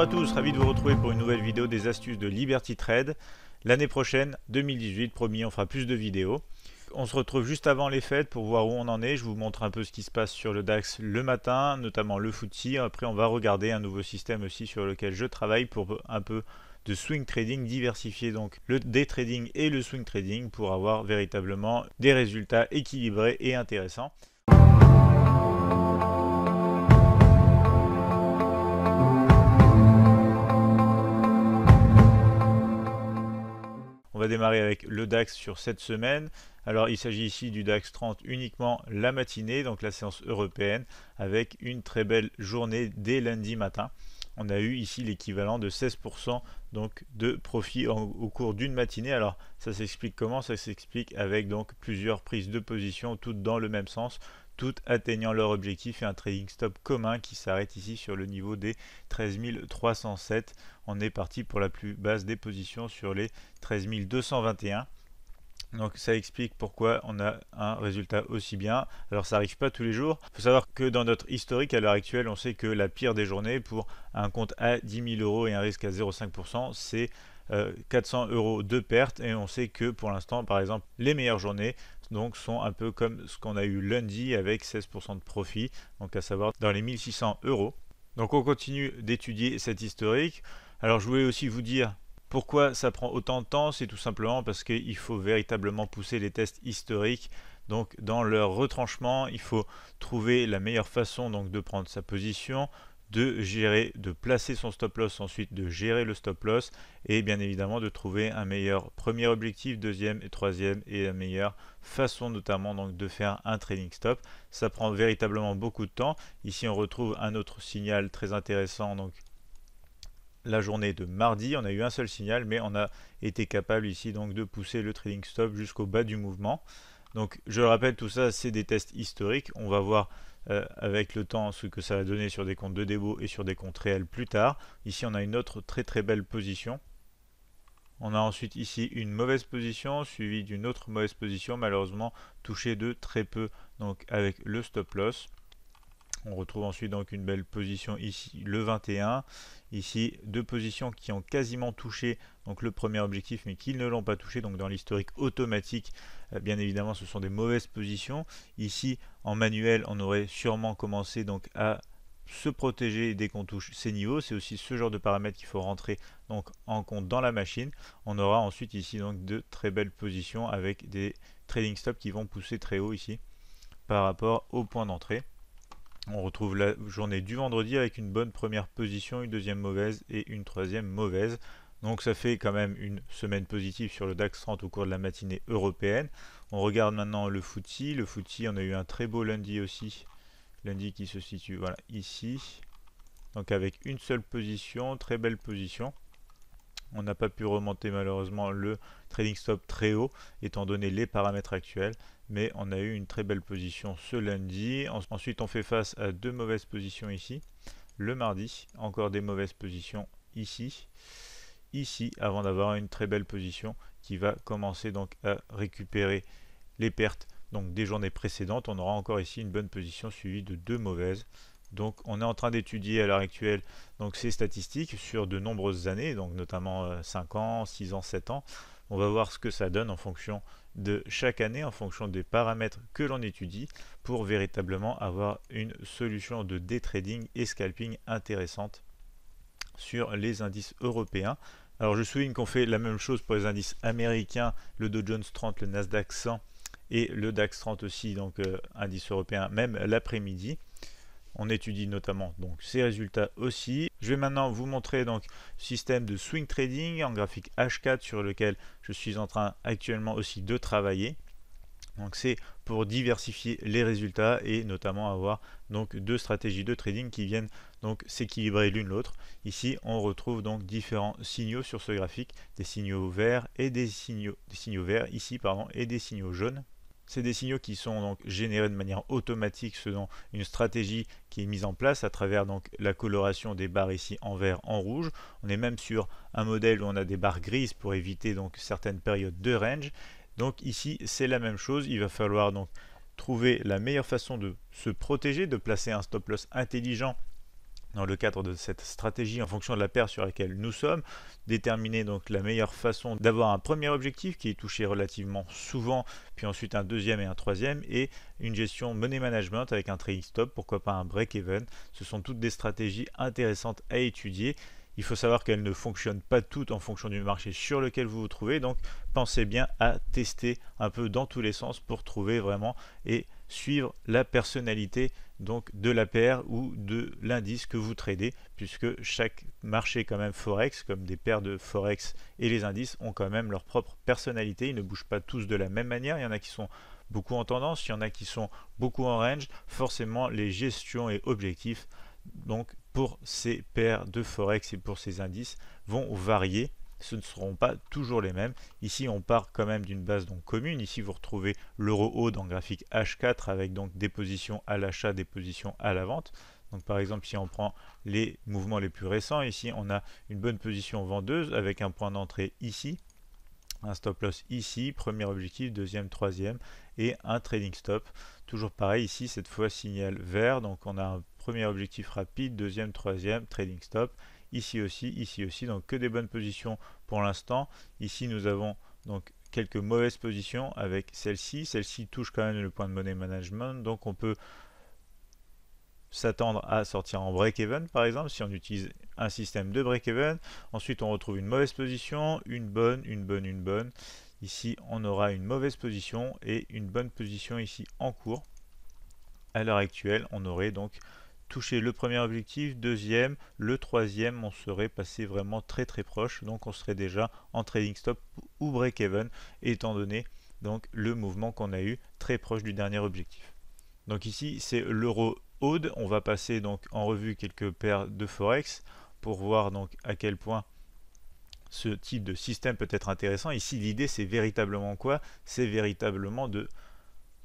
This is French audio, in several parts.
à tous, ravi de vous retrouver pour une nouvelle vidéo des astuces de Liberty Trade. L'année prochaine, 2018, promis, on fera plus de vidéos. On se retrouve juste avant les fêtes pour voir où on en est. Je vous montre un peu ce qui se passe sur le DAX le matin, notamment le FTSE. Après, on va regarder un nouveau système aussi sur lequel je travaille pour un peu de swing trading diversifié, donc le day trading et le swing trading pour avoir véritablement des résultats équilibrés et intéressants. On va démarrer avec le DAX sur cette semaine. Alors il s'agit ici du DAX 30 uniquement la matinée, donc la séance européenne, avec une très belle journée dès lundi matin. On a eu ici l'équivalent de 16% donc de profit au cours d'une matinée. Alors ça s'explique comment? Ça s'explique avec donc plusieurs prises de position, toutes dans le même sens, toutes atteignant leur objectif et un trading stop commun qui s'arrête ici sur le niveau des 13 307. On est parti pour la plus basse des positions sur les 13 221. Donc ça explique pourquoi on a un résultat aussi bien. Alors ça n'arrive pas tous les jours. Il faut savoir que dans notre historique à l'heure actuelle, on sait que la pire des journées pour un compte à 10 000 euros et un risque à 0,5%, c'est 400 euros de perte. Et on sait que pour l'instant, par exemple, les meilleures journées donc, sont un peu comme ce qu'on a eu lundi avec 16% de profit, donc à savoir dans les 1600 euros. Donc on continue d'étudier cet historique. Alors je voulais aussi vous dire pourquoi ça prend autant de temps. C'est tout simplement parce qu'il faut véritablement pousser les tests historiques. Donc dans leur retranchement, il faut trouver la meilleure façon donc de prendre sa position, de gérer, de placer son stop loss, ensuite de gérer le stop loss et bien évidemment de trouver un meilleur premier objectif, deuxième et troisième et la meilleure façon notamment donc de faire un trading stop. Ça prend véritablement beaucoup de temps. Ici on retrouve un autre signal très intéressant, donc la journée de mardi, on a eu un seul signal, mais on a été capable ici donc de pousser le trading stop jusqu'au bas du mouvement. Donc je le rappelle, tout ça c'est des tests historiques. On va voir avec le temps ce que ça va donner sur des comptes de débo et sur des comptes réels plus tard. Ici on a une autre très belle position. On a ensuite ici une mauvaise position suivie d'une autre mauvaise position, malheureusement touchée de très peu donc avec le stop loss. On retrouve ensuite donc une belle position ici, le 21. Ici, deux positions qui ont quasiment touché donc le premier objectif, mais qui ne l'ont pas touché. Donc dans l'historique automatique, bien évidemment, ce sont des mauvaises positions. Ici, en manuel, on aurait sûrement commencé donc à se protéger dès qu'on touche ces niveaux. C'est aussi ce genre de paramètres qu'il faut rentrer donc en compte dans la machine. On aura ensuite ici donc de très belles positions avec des trading stops qui vont pousser très haut ici par rapport au point d'entrée. On retrouve la journée du vendredi avec une bonne première position, une deuxième mauvaise et une troisième mauvaise. Donc ça fait quand même une semaine positive sur le DAX 30 au cours de la matinée européenne. On regarde maintenant le FTSE. Le FTSE, on a eu un très beau lundi aussi. Lundi qui se situe voilà, ici. Donc avec une seule position, très belle position. On n'a pas pu remonter malheureusement le trading stop très haut étant donné les paramètres actuels, mais on a eu une très belle position ce lundi. Ensuite on fait face à deux mauvaises positions ici. Le mardi, encore des mauvaises positions ici, avant d'avoir une très belle position qui va commencer donc à récupérer les pertes donc des journées précédentes. On aura encore ici une bonne position suivie de deux mauvaises. Donc on est en train d'étudier à l'heure actuelle donc ces statistiques sur de nombreuses années, donc notamment 5 ans, 6 ans, 7 ans. On va voir ce que ça donne en fonction de chaque année, en fonction des paramètres que l'on étudie, pour véritablement avoir une solution de day trading et scalping intéressante sur les indices européens. Alors je souligne qu'on fait la même chose pour les indices américains, le Dow Jones 30, le Nasdaq 100 et le DAX 30 aussi, donc indice européen, même l'après-midi. On étudie notamment donc ces résultats aussi. Je vais maintenant vous montrer donc le système de swing trading en graphique H4 sur lequel je suis en train actuellement aussi de travailler. Donc c'est pour diversifier les résultats et notamment avoir donc deux stratégies de trading qui viennent donc s'équilibrer l'une l'autre. Ici on retrouve donc différents signaux sur ce graphique, des signaux verts et des signaux verts ici pardon et des signaux jaunes. C'est des signaux qui sont donc générés de manière automatique selon une stratégie qui est mise en place à travers donc la coloration des barres ici en vert, en rouge. On est même sur un modèle où on a des barres grises pour éviter donc certaines périodes de range. Donc ici c'est la même chose, il va falloir donc trouver la meilleure façon de se protéger, de placer un stop loss intelligent dans le cadre de cette stratégie en fonction de la paire sur laquelle nous sommes, déterminer donc la meilleure façon d'avoir un premier objectif qui est touché relativement souvent, puis ensuite un deuxième et un troisième, et une gestion money management avec un trading stop, pourquoi pas un break-even. Ce sont toutes des stratégies intéressantes à étudier. Il faut savoir qu'elles ne fonctionnent pas toutes en fonction du marché sur lequel vous vous trouvez, donc pensez bien à tester un peu dans tous les sens pour trouver vraiment et suivre la personnalité donc de la paire ou de l'indice que vous tradez, puisque chaque marché quand même forex, comme des paires de forex et les indices, ont quand même leur propre personnalité. Ils ne bougent pas tous de la même manière. Il y en a qui sont beaucoup en tendance, il y en a qui sont beaucoup en range. Forcément, les gestions et objectifs donc pour ces paires de forex et pour ces indices vont varier. Ce ne seront pas toujours les mêmes. Ici, on part quand même d'une base donc commune. Ici, vous retrouvez l'euro haut en graphique H4 avec donc des positions à l'achat, des positions à la vente. Donc par exemple, si on prend les mouvements les plus récents, ici, on a une bonne position vendeuse avec un point d'entrée ici, un stop loss ici, premier objectif, deuxième, troisième et un trading stop. Toujours pareil ici, cette fois signal vert, donc on a un premier objectif rapide, deuxième, troisième, trading stop. Ici aussi, donc que des bonnes positions pour l'instant. Ici nous avons donc quelques mauvaises positions avec celle-ci. Celle-ci touche quand même le point de money management, donc on peut s'attendre à sortir en break-even par exemple si on utilise un système de break-even. Ensuite on retrouve une mauvaise position, une bonne, une bonne, une bonne. Ici on aura une mauvaise position et une bonne position ici en cours. À l'heure actuelle on aurait donc touché le premier objectif, deuxième, le troisième on serait passé vraiment très très proche, donc on serait déjà en trading stop ou break-even étant donné donc le mouvement qu'on a eu très proche du dernier objectif. Donc ici c'est l'euro Aude. On va passer donc en revue quelques paires de forex pour voir donc à quel point ce type de système peut être intéressant. Ici l'idée c'est véritablement quoi? C'est véritablement de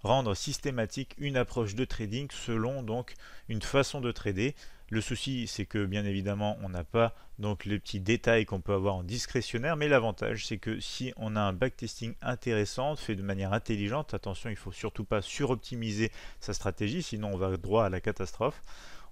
rendre systématique une approche de trading selon donc une façon de trader. Le souci c'est que bien évidemment on n'a pas donc les petits détails qu'on peut avoir en discrétionnaire, mais l'avantage c'est que si on a un backtesting intéressant fait de manière intelligente, attention il ne faut surtout pas suroptimiser sa stratégie sinon on va droit à la catastrophe,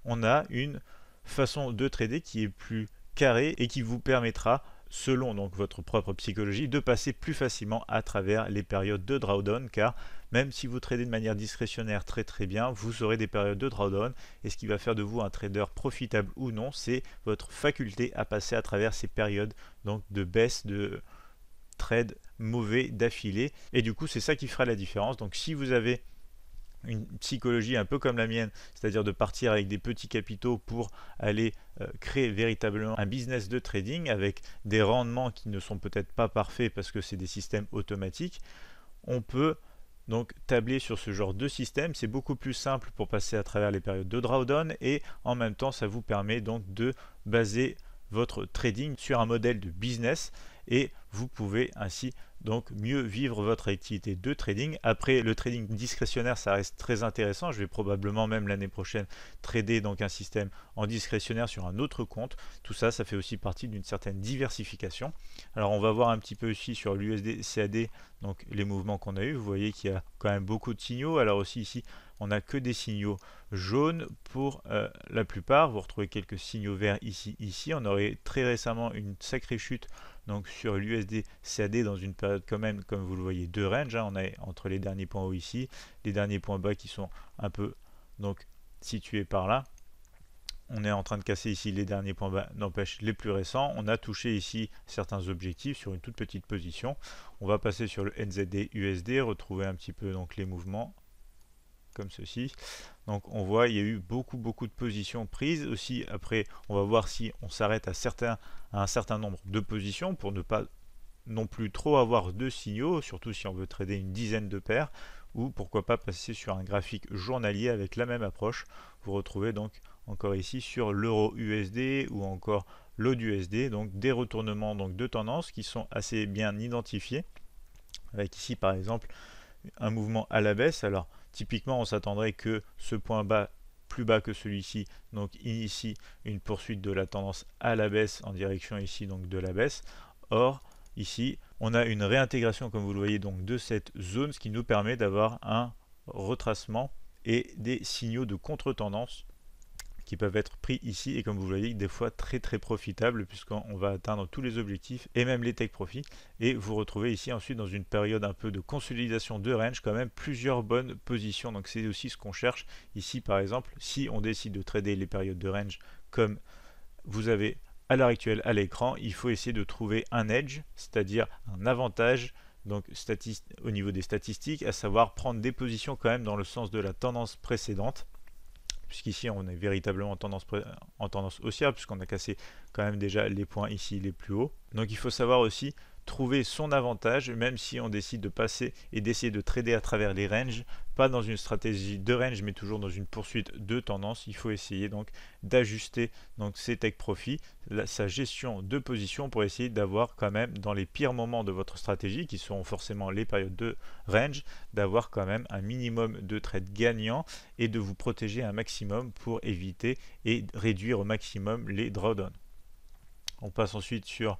on a une façon de trader qui est plus carrée et qui vous permettra selon donc votre propre psychologie de passer plus facilement à travers les périodes de drawdown, car même si vous tradez de manière discrétionnaire très très bien, vous aurez des périodes de drawdown et ce qui va faire de vous un trader profitable ou non, c'est votre faculté à passer à travers ces périodes donc de baisse de trade mauvais d'affilée, et du coup c'est ça qui fera la différence. Donc si vous avez une psychologie un peu comme la mienne, c'est-à-dire de partir avec des petits capitaux pour aller créer véritablement un business de trading avec des rendements qui ne sont peut-être pas parfaits parce que c'est des systèmes automatiques, on peut donc tabler sur ce genre de système. C'est beaucoup plus simple pour passer à travers les périodes de drawdown et en même temps ça vous permet donc de baser votre trading sur un modèle de business et vous pouvez ainsi donc mieux vivre votre activité de trading. Après, le trading discrétionnaire ça reste très intéressant. Je vais probablement même l'année prochaine trader donc un système en discrétionnaire sur un autre compte. Tout ça, ça fait aussi partie d'une certaine diversification. Alors on va voir un petit peu aussi sur l'USD CAD donc les mouvements qu'on a eu. Vous voyez qu'il y a quand même beaucoup de signaux. Alors aussi ici on n'a que des signaux jaunes pour la plupart. Vous retrouvez quelques signaux verts ici. On aurait très récemment une sacrée chute donc sur l'USD CAD dans une période quand même, comme vous le voyez, de range. On est entre les derniers points hauts ici, les derniers points bas qui sont un peu donc situés par là. On est en train de casser ici les derniers points bas, n'empêche les plus récents. On a touché ici certains objectifs sur une toute petite position. On va passer sur le NZD USD, retrouver un petit peu donc les mouvements comme ceci. Donc on voit il y a eu beaucoup de positions prises. Aussi après on va voir si on s'arrête à un certain nombre de positions pour ne pas non plus trop avoir de signaux, surtout si on veut trader une dizaine de paires, ou pourquoi pas passer sur un graphique journalier avec la même approche. Vous retrouvez donc encore ici sur l'euro USD ou encore l'AUD USD, donc des retournements donc de tendance qui sont assez bien identifiés, avec ici par exemple un mouvement à la baisse. Alors typiquement on s'attendrait que ce point bas plus bas que celui-ci donc initie une poursuite de la tendance à la baisse en direction ici donc de la baisse. Or ici on a une réintégration comme vous le voyez donc de cette zone, ce qui nous permet d'avoir un retracement et des signaux de contre-tendance qui peuvent être pris ici et comme vous voyez des fois très très profitables puisqu'on va atteindre tous les objectifs et même les take profit et vous retrouvez ici ensuite dans une période un peu de consolidation de range quand même plusieurs bonnes positions. Donc c'est aussi ce qu'on cherche ici par exemple si on décide de trader les périodes de range comme vous avez à l'heure actuelle à l'écran, il faut essayer de trouver un edge, c'est-à-dire un avantage donc au niveau des statistiques, à savoir prendre des positions quand même dans le sens de la tendance précédente, puisqu'ici on est véritablement en tendance haussière, puisqu'on a cassé quand même déjà les points ici les plus hauts. Donc il faut savoir aussi trouver son avantage, même si on décide de passer et d'essayer de trader à travers les ranges, pas dans une stratégie de range, mais toujours dans une poursuite de tendance. Il faut essayer donc d'ajuster donc ses take profits, sa gestion de position pour essayer d'avoir quand même dans les pires moments de votre stratégie, qui seront forcément les périodes de range, d'avoir quand même un minimum de trades gagnants et de vous protéger un maximum pour éviter et réduire au maximum les drawdowns. On passe ensuite sur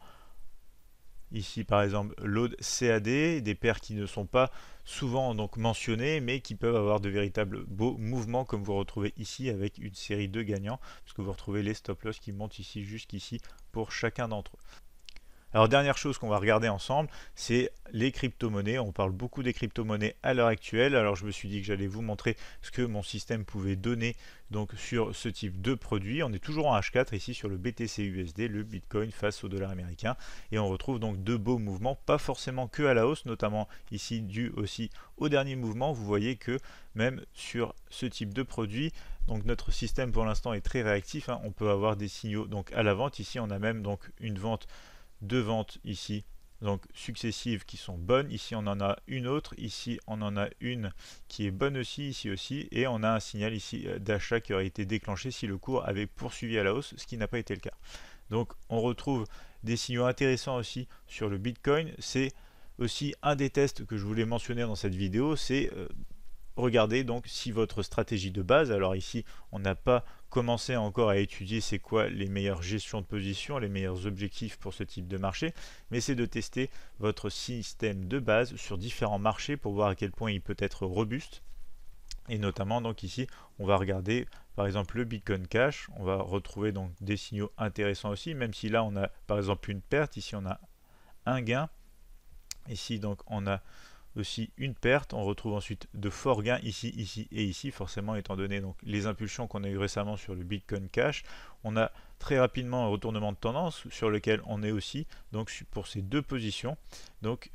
ici par exemple l'OD CAD, des paires qui ne sont pas souvent donc mentionnées mais qui peuvent avoir de véritables beaux mouvements comme vous retrouvez ici avec une série de gagnants puisque vous retrouvez les stop loss qui montent ici jusqu'ici pour chacun d'entre eux. Alors dernière chose qu'on va regarder ensemble, c'est les crypto-monnaies. On parle beaucoup des crypto-monnaies à l'heure actuelle. Alors je me suis dit que j'allais vous montrer ce que mon système pouvait donner donc sur ce type de produit. On est toujours en H4 ici sur le BTC USD, le Bitcoin face au dollar américain. Et on retrouve donc de beaux mouvements, pas forcément que à la hausse, notamment ici dû aussi au dernier mouvement. Vous voyez que même sur ce type de produit, donc notre système pour l'instant est très réactif. On peut avoir des signaux donc à la vente. Ici on a même donc une vente, deux ventes ici donc successives qui sont bonnes. Ici on en a une autre, ici on en a une qui est bonne aussi, ici aussi, et on a un signal ici d'achat qui aurait été déclenché si le cours avait poursuivi à la hausse, ce qui n'a pas été le cas. Donc on retrouve des signaux intéressants aussi sur le Bitcoin. C'est aussi un des tests que je voulais mentionner dans cette vidéo, c'est regardez donc si votre stratégie de base, alors ici on n'a pas commencé encore à étudier c'est quoi les meilleures gestions de position, les meilleurs objectifs pour ce type de marché, mais c'est de tester votre système de base sur différents marchés pour voir à quel point il peut être robuste. Et notamment donc ici on va regarder par exemple le Bitcoin Cash, on va retrouver donc des signaux intéressants aussi, même si là on a par exemple une perte, ici on a un gain, ici donc on a aussi une perte, on retrouve ensuite de forts gains ici, ici et ici, forcément étant donné donc les impulsions qu'on a eu récemment sur le Bitcoin Cash. On a très rapidement un retournement de tendance sur lequel on est aussi donc pour ces deux positions. Donc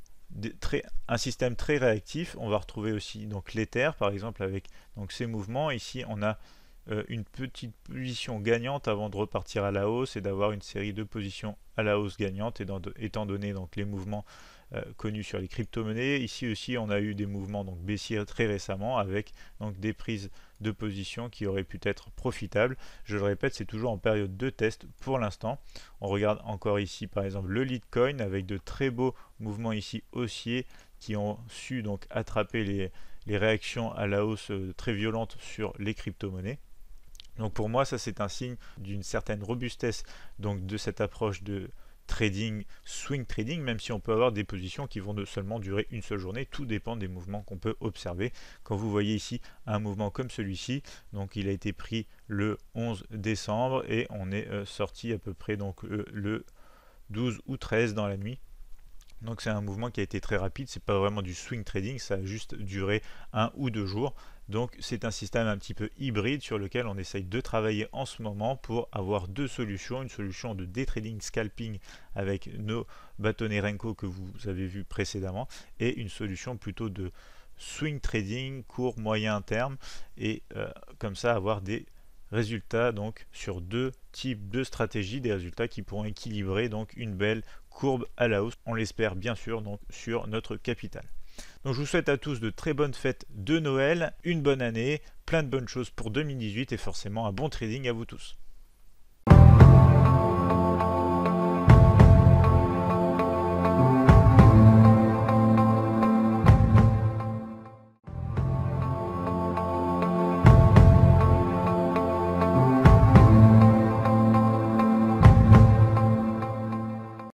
un système très réactif. On va retrouver aussi donc l'Ether par exemple avec donc ces mouvements. Ici on a une petite position gagnante avant de repartir à la hausse et d'avoir une série de positions à la hausse gagnante étant donné donc les mouvements connus sur les crypto-monnaies. Ici aussi on a eu des mouvements donc baissiers très récemment avec donc des prises de position qui auraient pu être profitables. Je le répète, c'est toujours en période de test pour l'instant. On regarde encore ici par exemple le Litecoin avec de très beaux mouvements ici haussiers qui ont su donc attraper les réactions à la hausse très violentes sur les crypto-monnaies. Donc pour moi ça c'est un signe d'une certaine robustesse donc de cette approche de trading, swing trading, même si on peut avoir des positions qui vont seulement durer une seule journée, tout dépend des mouvements qu'on peut observer. Quand vous voyez ici un mouvement comme celui-ci, donc il a été pris le 11 décembre et on est sorti à peu près donc le 12 ou 13 dans la nuit. Donc c'est un mouvement qui a été très rapide, c'est pas vraiment du swing trading, ça a juste duré 1 ou 2 jours. Donc c'est un système un petit peu hybride sur lequel on essaye de travailler en ce moment pour avoir deux solutions, une solution de day trading scalping avec nos bâtonnets Renko que vous avez vu précédemment et une solution plutôt de swing trading court moyen terme et comme ça avoir des résultats donc sur deux types de stratégies, des résultats qui pourront équilibrer donc une belle courbe à la hausse, on l'espère bien sûr donc sur notre capital. Donc je vous souhaite à tous de très bonnes fêtes de Noël, une bonne année, plein de bonnes choses pour 2018 et forcément un bon trading à vous tous.